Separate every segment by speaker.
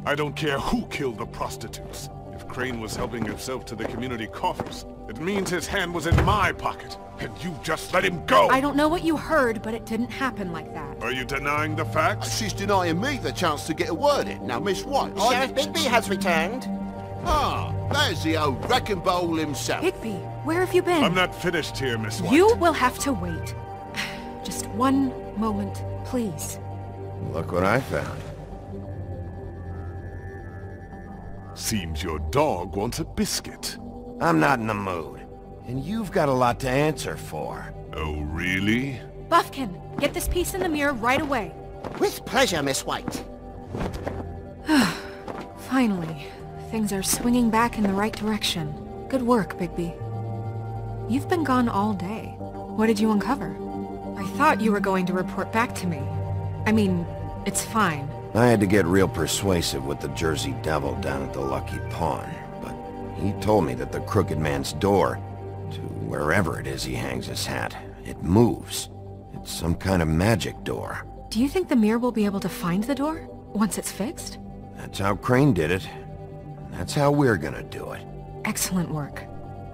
Speaker 1: I don't care who killed the prostitutes. If Crane was helping himself to the community coffers, it means his hand was in my pocket, and you just let him go!
Speaker 2: I don't know what you heard, but it didn't happen like that.
Speaker 1: Are you denying the facts?
Speaker 3: She's denying me the chance to get a word in. Now, Miss White...
Speaker 4: Sheriff Bigby has returned.
Speaker 3: Ah, there's the old wrecking bowl himself.
Speaker 2: Bigby, where have you been?
Speaker 1: I'm not finished here, Miss White.
Speaker 2: You will have to wait. Just one moment, please.
Speaker 5: Look what I found.
Speaker 1: Seems your dog wants a biscuit.
Speaker 5: I'm not in the mood. And you've got a lot to answer for.
Speaker 1: Oh, really?
Speaker 2: Buffkin, get this piece in the mirror right away.
Speaker 4: With pleasure, Miss White.
Speaker 2: Finally, things are swinging back in the right direction. Good work, Bigby. You've been gone all day. What did you uncover? I thought you were going to report back to me. I mean, it's fine.
Speaker 5: I had to get real persuasive with the Jersey Devil down at the Lucky Pawn, but he told me that the Crooked Man's door, to wherever it is he hangs his hat, it moves. It's some kind of magic door.
Speaker 2: Do you think the mirror will be able to find the door, once it's fixed?
Speaker 5: That's how Crane did it. And that's how we're gonna do it.
Speaker 2: Excellent work.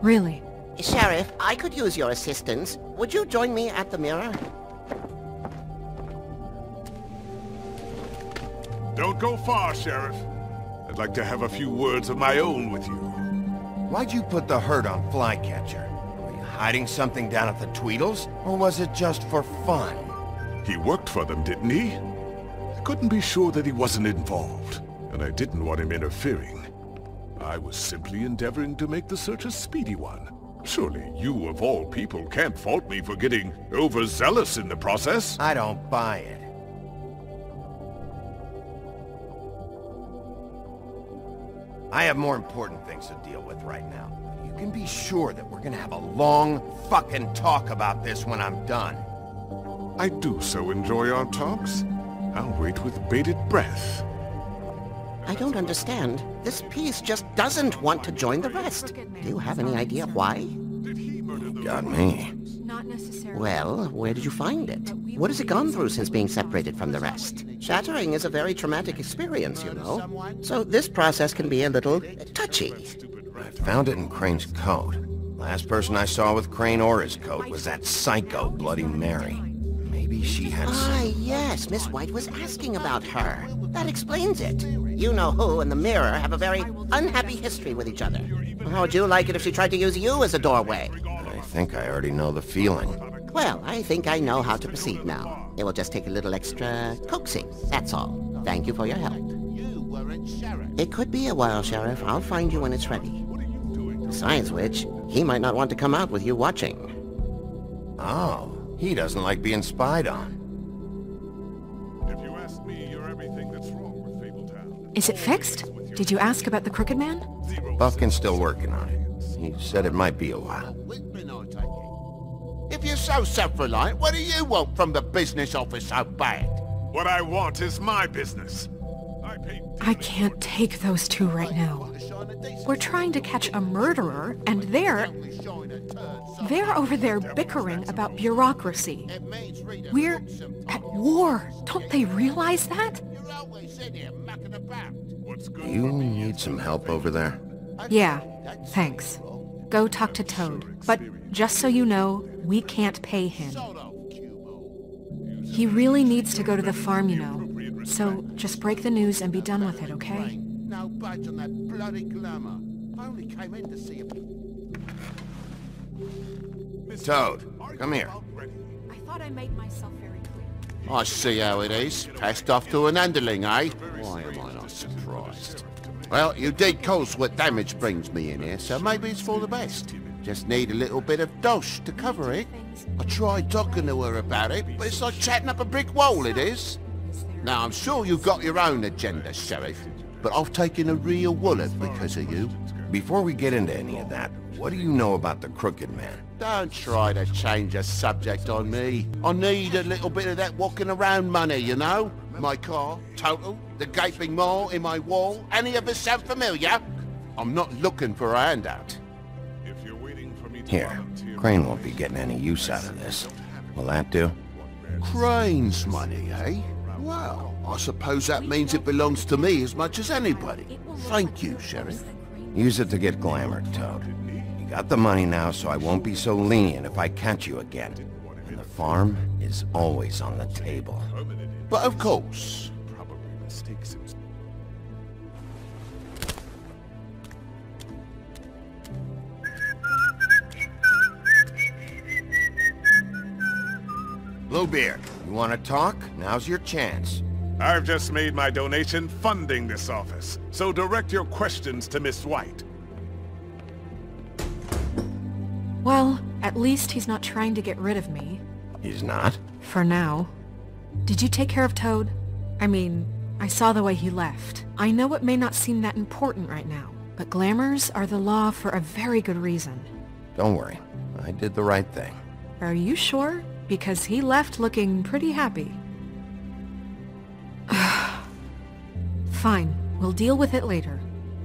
Speaker 2: Really.
Speaker 4: Sheriff, I could use your assistance. Would you join me at the mirror?
Speaker 1: Don't go far, Sheriff. I'd like to have a few words of my own with you.
Speaker 5: Why'd you put the hurt on Flycatcher? Were you hiding something down at the Tweedles? Or was it just for fun?
Speaker 1: He worked for them, didn't he? I couldn't be sure that he wasn't involved, and I didn't want him interfering. I was simply endeavoring to make the search a speedy one. Surely you, of all people, can't fault me for getting overzealous in the process.
Speaker 5: I don't buy it. I have more important things to deal with right now. You can be sure that we're gonna have a long fucking talk about this when I'm done.
Speaker 1: I do so enjoy our talks. I'll wait with bated breath.
Speaker 4: I don't understand. This piece just doesn't want to join the rest. Do you have any idea why?
Speaker 5: You got me.
Speaker 2: Not necessarily.
Speaker 4: Well, where did you find it? What has it gone through since being separated from the rest? Shattering is a very traumatic experience, you know. So this process can be a little touchy.
Speaker 5: I found it in Crane's coat. Last person I saw with Crane or his coat was that psycho Bloody Mary. Maybe she had
Speaker 4: Ah, yes, Miss White was asking about her. That explains it. You know who and the mirror have a very unhappy history with each other. How would you like it if she tried to use you as a doorway?
Speaker 5: I think I already know the feeling.
Speaker 4: Well, I think I know how to proceed now. It will just take a little extra coaxing, that's all. Thank you for your help. It could be a while, Sheriff. I'll find you when it's ready. Besides which, he might not want to come out with you watching.
Speaker 5: Oh, he doesn't like being spied on.
Speaker 1: If you ask me, you're everything that's wrong with Fabletown.
Speaker 2: Is it fixed? Did you ask about the Crooked Man?
Speaker 5: Buffkin's still working on it. He said it might be a while.
Speaker 3: If you're so self-reliant, what do you want from the business office so bad?
Speaker 1: What I want is my business.
Speaker 2: I can't take those two right now. We're trying to catch a murderer, and they're over there bickering about bureaucracy. We're at war. Don't they realize that?
Speaker 5: You need some help over there?
Speaker 2: Yeah, thanks. Go talk to Toad. But just so you know, we can't pay him. He really needs to go to the farm, you know. So just break the news and be done with it, okay?
Speaker 3: No budge on that bloody glamour. I only came in to see him.
Speaker 5: Toad, come here.
Speaker 2: I thought I made myself very clear.
Speaker 3: I see how it is. Passed off to an underling, eh? Why am I not surprised? Well, you did cause what damage brings me in here, so maybe it's for the best. Just need a little bit of dosh to cover it. I tried talking to her about it, but it's like chatting up a brick wall, it is. Now, I'm sure you've got your own agenda, Sheriff, but I've taken a real wallet because of you.
Speaker 5: Before we get into any of that, what do you know about the Crooked Man?
Speaker 3: Don't try to change the subject on me. I need a little bit of that walking around money, you know? My car, total, the gaping maw in my wall. Any of us sound familiar? I'm not looking for a handout.
Speaker 5: Here, Crane won't be getting any use out of this. Will that do?
Speaker 3: Crane's money, eh? Well, I suppose that means it belongs to me as much as anybody. Thank you, Sheriff.
Speaker 5: Use it to get glamour, Toad. You got the money now, so I won't be so lenient if I catch you again. And the farm is always on the table.
Speaker 3: But of course.
Speaker 5: Bluebeard, you want to talk? Now's your chance.
Speaker 1: I've just made my donation funding this office, so direct your questions to Miss White.
Speaker 2: Well, at least he's not trying to get rid of me.
Speaker 5: He's not?
Speaker 2: For now. Did you take care of Toad? I mean, I saw the way he left. I know it may not seem that important right now, but glamours are the law for a very good reason.
Speaker 5: Don't worry. I did the right thing.
Speaker 2: Are you sure? Because he left looking pretty happy. Fine, we'll deal with it later.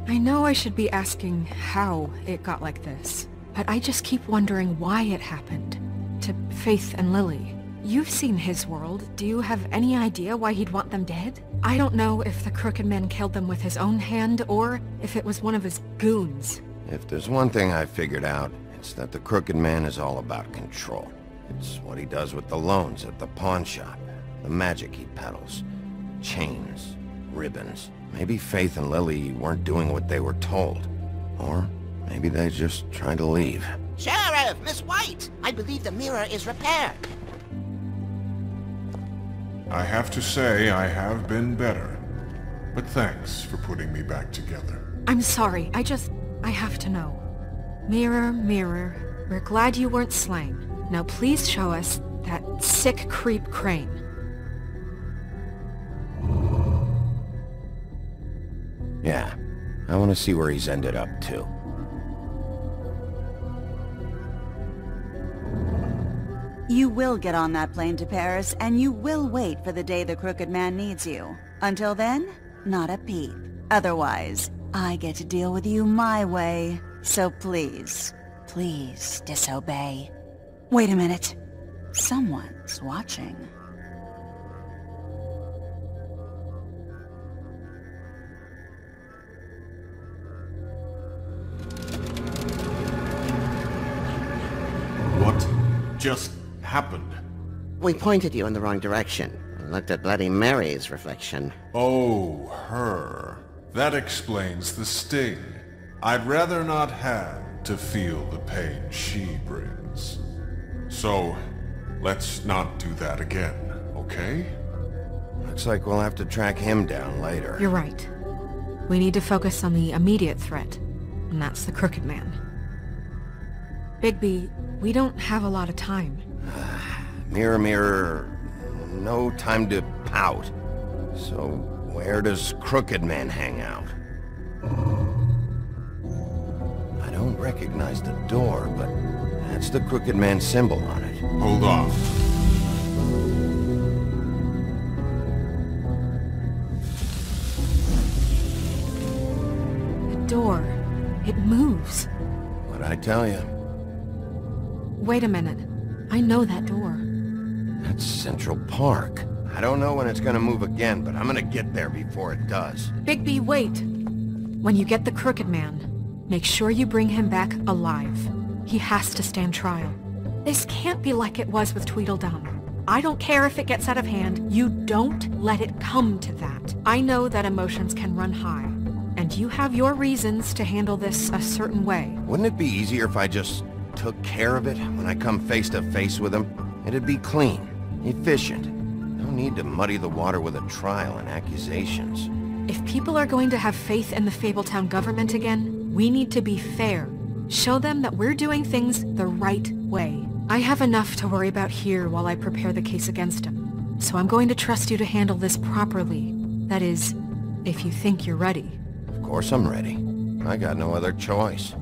Speaker 2: I know I should be asking how it got like this, but I just keep wondering why it happened. To Faith and Lily. You've seen his world. Do you have any idea why he'd want them dead? I don't know if the Crooked Man killed them with his own hand, or if it was one of his goons.
Speaker 5: If there's one thing I figured out, it's that the Crooked Man is all about control. It's what he does with the loans at the pawn shop, the magic he peddles, chains, ribbons. Maybe Faith and Lily weren't doing what they were told. Or maybe they just tried to leave.
Speaker 4: Sheriff, Miss White! I believe the mirror is repaired.
Speaker 6: I have to say I have been better. But thanks for putting me back together.
Speaker 2: I'm sorry, I have to know. Mirror, mirror, we're glad you weren't slain. Now please show us that sick creep Crane.
Speaker 5: Yeah, I want to see where he's ended up, too.
Speaker 7: You will get on that plane to Paris, and you will wait for the day the Crooked Man needs you. Until then, not a peep. Otherwise, I get to deal with you my way. So please, please disobey. Wait a minute. Someone's watching.
Speaker 6: What just happened?
Speaker 4: We pointed you in the wrong direction. And looked at Bloody Mary's reflection.
Speaker 6: Oh, her. That explains the sting. I'd rather not have to feel the pain she brings. So, let's not do that again, okay?
Speaker 5: Looks like we'll have to track him down later.
Speaker 2: You're right. We need to focus on the immediate threat, and that's the Crooked Man. Bigby, we don't have a lot of time.
Speaker 5: Mirror, mirror, no time to pout. So, where does Crooked Man hang out? I don't recognize the door, but that's the Crooked Man symbol on it.
Speaker 6: Hold on.
Speaker 2: The door. It moves.
Speaker 5: What'd I tell you?
Speaker 2: Wait a minute. I know that door.
Speaker 5: That's Central Park. I don't know when it's gonna move again, but I'm gonna get there before it does.
Speaker 2: Bigby, wait! When you get the Crooked Man, make sure you bring him back alive. He has to stand trial. This can't be like it was with Tweedledum. I don't care if it gets out of hand. You don't let it come to that. I know that emotions can run high, and you have your reasons to handle this a certain way.
Speaker 5: Wouldn't it be easier if I just took care of it when I come face to face with him? It'd be clean, efficient. No need to muddy the water with a trial and accusations.
Speaker 2: If people are going to have faith in the Fabletown government again, we need to be fair. Show them that we're doing things the right way. I have enough to worry about here while I prepare the case against him. So I'm going to trust you to handle this properly. That is, if you think you're ready.
Speaker 5: Of course I'm ready. I got no other choice.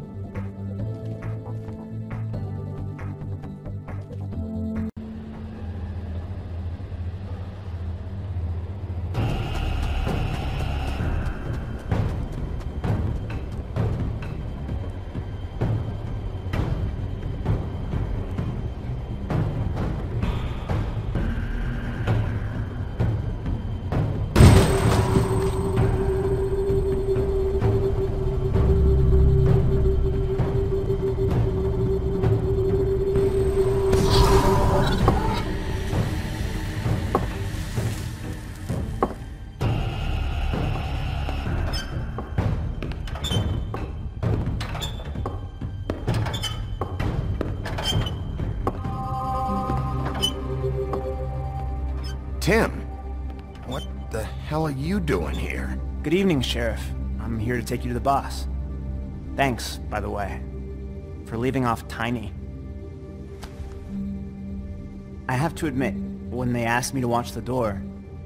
Speaker 5: Tim! What the hell are you doing here?
Speaker 8: Good evening, Sheriff. I'm here to take you to the boss. Thanks, by the way, for leaving off Tiny. I have to admit, when they asked me to watch the door,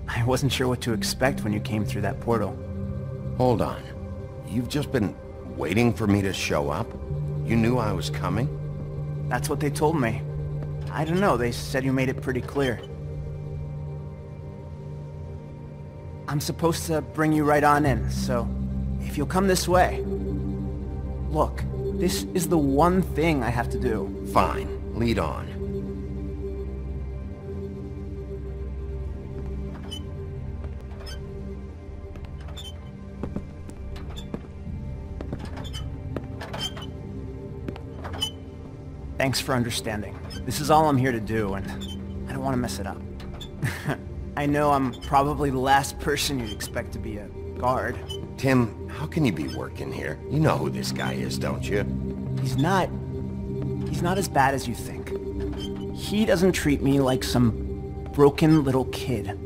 Speaker 8: I wasn't sure what to expect when you came through that portal.
Speaker 5: Hold on. You've just been waiting for me to show up? You knew I was coming?
Speaker 8: That's what they told me. I don't know, they said you made it pretty clear. I'm supposed to bring you right on in, so if you'll come this way. Look, this is the one thing I have to do.
Speaker 5: Fine. Lead on.
Speaker 8: Thanks for understanding. This is all I'm here to do, and I don't want to mess it up. I know I'm probably the last person you'd expect to be a guard.
Speaker 5: Tim, how can you be working here? You know who this guy is, don't you?
Speaker 8: He's not as bad as you think. He doesn't treat me like some broken little kid.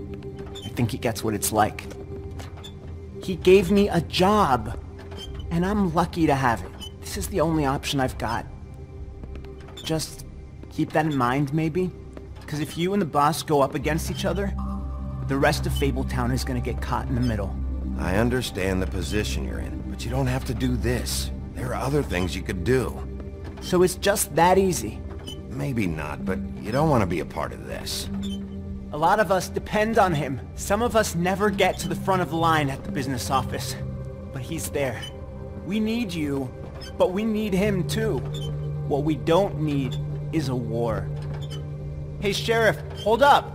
Speaker 8: I think he gets what it's like. He gave me a job, and I'm lucky to have it. This is the only option I've got. Just keep that in mind, maybe? Because if you and the boss go up against each other, the rest of Fabletown is gonna get caught in the middle.
Speaker 5: I understand the position you're in, but you don't have to do this. There are other things you could do.
Speaker 8: So it's just that easy.
Speaker 5: Maybe not, but you don't want to be a part of this.
Speaker 8: A lot of us depend on him. Some of us never get to the front of the line at the business office. But he's there. We need you, but we need him too. What we don't need is a war. Hey, Sheriff, hold up!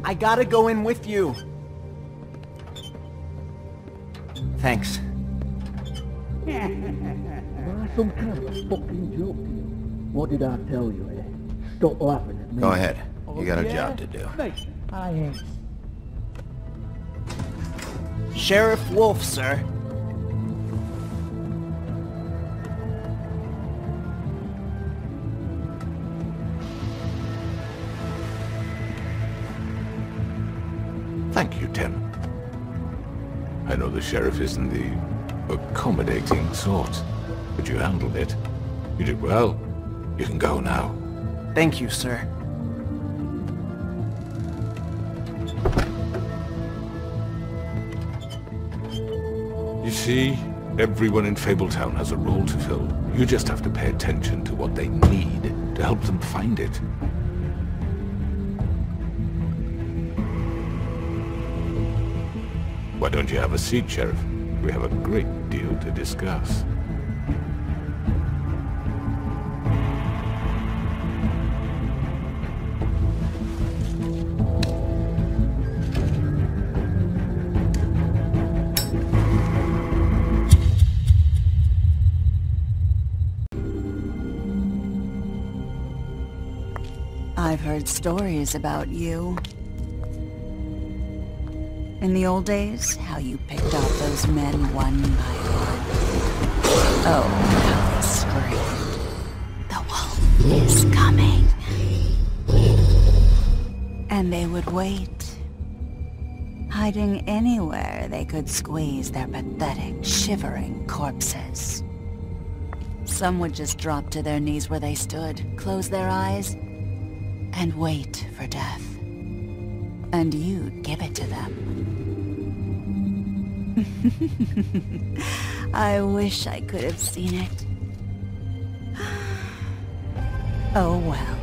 Speaker 8: I gotta go in with you. Thanks.
Speaker 9: Some kind of a fucking joke to you. What did I tell you, eh? Stop laughing at me.
Speaker 5: Go ahead. You got a job to do.
Speaker 9: Mate, I ain't.
Speaker 8: Sheriff Wolf, sir.
Speaker 1: Thank you, Tim. I know the sheriff isn't the accommodating sort, but you handled it. You did well. You can go now.
Speaker 8: Thank you, sir.
Speaker 1: You see, everyone in Fabletown has a role to fill. You just have to pay attention to what they need to help them find it. Why don't you have a seat, Sheriff? We have a great deal to discuss.
Speaker 7: I've heard stories about you. In the old days, how you picked off those men one by one. Oh, how they screamed. The wolf is coming. And they would wait, hiding anywhere they could squeeze their pathetic, shivering corpses. Some would just drop to their knees where they stood, close their eyes, and wait for death. And you'd give it to them. I wish I could have seen it. Oh well.